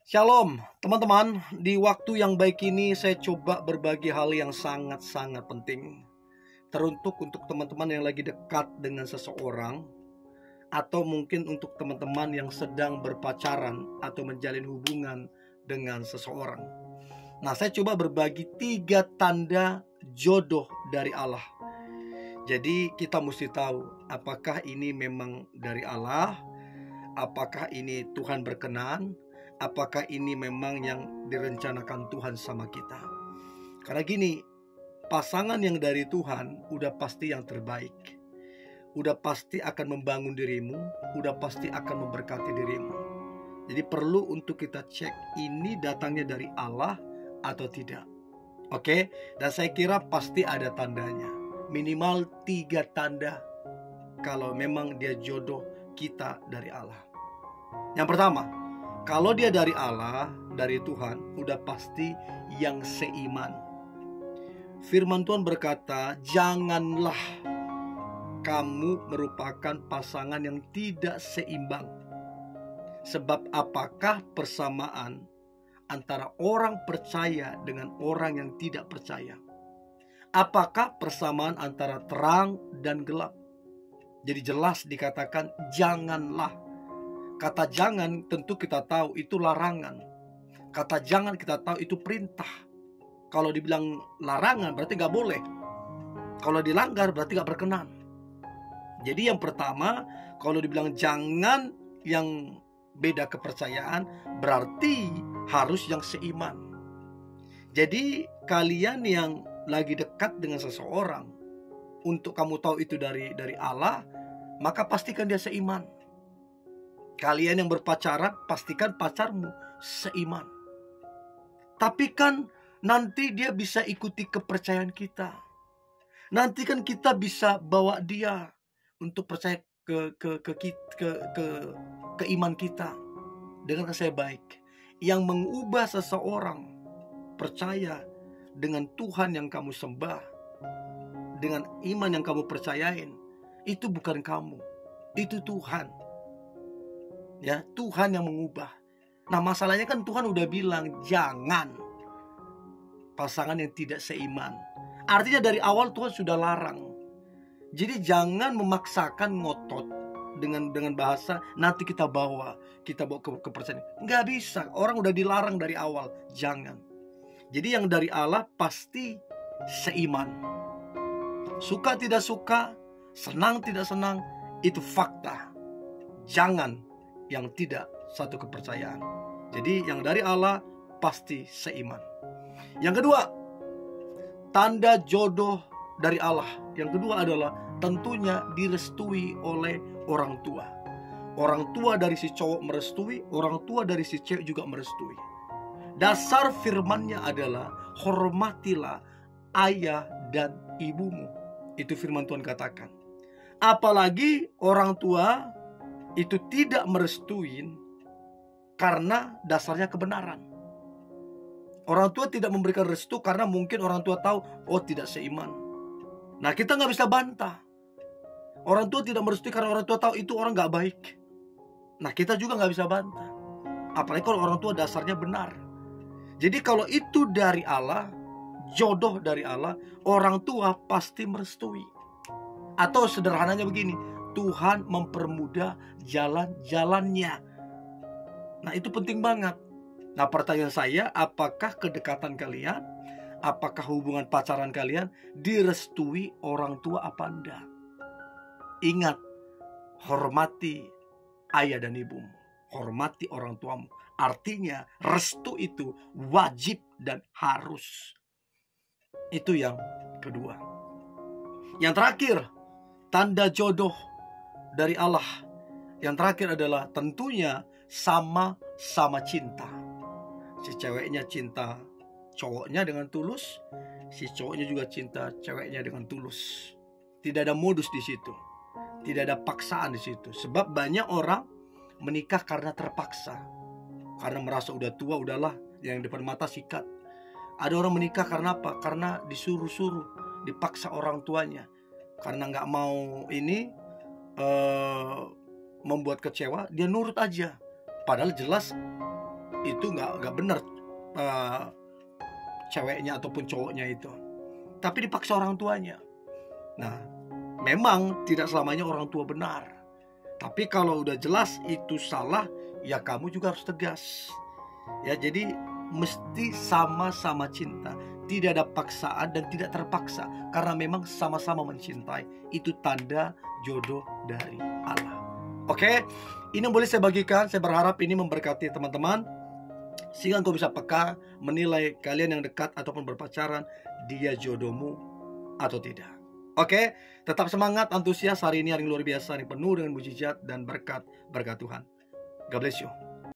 Shalom teman-teman, di waktu yang baik ini saya coba berbagi hal yang sangat-sangat penting. Teruntuk untuk teman-teman yang lagi dekat dengan seseorang, atau mungkin untuk teman-teman yang sedang berpacaran atau menjalin hubungan dengan seseorang. Nah, saya coba berbagi 3 tanda jodoh dari Allah. Jadi kita mesti tahu apakah ini memang dari Allah, apakah ini Tuhan berkenan, apakah ini memang yang direncanakan Tuhan sama kita. Karena gini, pasangan yang dari Tuhan udah pasti yang terbaik, udah pasti akan membangun dirimu, udah pasti akan memberkati dirimu. Jadi perlu untuk kita cek ini datangnya dari Allah atau tidak. Oke, dan saya kira pasti ada tandanya. Minimal 3 tanda kalau memang dia jodoh kita dari Allah. Yang pertama, kalau dia dari Allah, dari Tuhan, udah pasti yang seiman. Firman Tuhan berkata, janganlah kamu merupakan pasangan yang tidak seimbang. Sebab apakah persamaan antara orang percaya dengan orang yang tidak percaya? Apakah persamaan antara terang dan gelap? Jadi jelas dikatakan janganlah. Kata jangan tentu kita tahu itu larangan. Kata jangan kita tahu itu perintah. Kalau dibilang larangan berarti gak boleh. Kalau dilanggar berarti gak berkenan. Jadi yang pertama, kalau dibilang jangan yang beda kepercayaan, berarti harus yang seiman. Jadi kalian yang lagi dekat dengan seseorang, untuk kamu tahu itu dari Allah, maka pastikan dia seiman. Kalian yang berpacaran, pastikan pacarmu seiman. Tapi kan nanti dia bisa ikuti kepercayaan kita. Nanti kan kita bisa bawa dia untuk percaya ke iman kita. Dengan saya baik, yang mengubah seseorang percaya dengan Tuhan yang kamu sembah, dengan iman yang kamu percayain, itu bukan kamu, itu Tuhan. Ya, Tuhan yang mengubah. Nah, masalahnya kan Tuhan udah bilang jangan pasangan yang tidak seiman. Artinya dari awal Tuhan sudah larang. Jadi jangan memaksakan ngotot dengan bahasa nanti kita bawa ke kepercayaan. Nggak bisa, orang udah dilarang dari awal, jangan. Jadi yang dari Allah pasti seiman. Suka tidak suka, senang tidak senang, itu fakta. Jangan yang tidak satu kepercayaan. Jadi yang dari Allah pasti seiman. Yang kedua, tanda jodoh dari Allah. Yang kedua adalah tentunya direstui oleh orang tua. Orang tua dari si cowok merestui, orang tua dari si cewek juga merestui. Dasar firmannya adalah hormatilah ayah dan ibumu. Itu firman Tuhan katakan. Apalagi orang tua itu tidak merestuin karena dasarnya kebenaran. Orang tua tidak memberikan restu karena mungkin orang tua tahu, oh tidak seiman. Nah, kita nggak bisa bantah. Orang tua tidak merestui karena orang tua tahu itu orang nggak baik. Nah, kita juga nggak bisa bantah. Apalagi kalau orang tua dasarnya benar. Jadi kalau itu dari Allah, jodoh dari Allah, orang tua pasti merestui. Atau sederhananya begini, Tuhan mempermudah jalan-jalannya. Nah, itu penting banget. Nah, pertanyaan saya, apakah kedekatan kalian, apakah hubungan pacaran kalian direstui orang tua apa enggak? Ingat, hormati ayah dan ibumu, hormati orang tuamu. Artinya restu itu wajib dan harus. Itu yang kedua. Yang terakhir, tanda jodoh dari Allah. Yang terakhir adalah tentunya sama-sama cinta. Si ceweknya cinta cowoknya dengan tulus, si cowoknya juga cinta ceweknya dengan tulus. Tidak ada modus di situ. Tidak ada paksaan di situ. Sebab banyak orang menikah karena terpaksa. Karena merasa udah tua, udahlah, yang depan mata sikat. Ada orang menikah karena apa? Karena disuruh-suruh, dipaksa orang tuanya. Karena nggak mau ini membuat kecewa, dia nurut aja. Padahal jelas itu nggak benar ceweknya ataupun cowoknya itu, tapi dipaksa orang tuanya. Nah, memang tidak selamanya orang tua benar, tapi kalau udah jelas itu salah, ya kamu juga harus tegas. Ya, jadi mesti sama-sama cinta, tidak ada paksaan dan tidak terpaksa, karena memang sama-sama mencintai. Itu tanda jodoh dari Allah. Oke, ini yang boleh saya bagikan. Saya berharap ini memberkati teman-teman, sehingga engkau bisa peka menilai kalian yang dekat ataupun berpacaran, dia jodohmu atau tidak. Oke, tetap semangat, antusias. Hari ini hari yang luar biasa, yang penuh dengan mujizat dan berkat Tuhan. God bless you.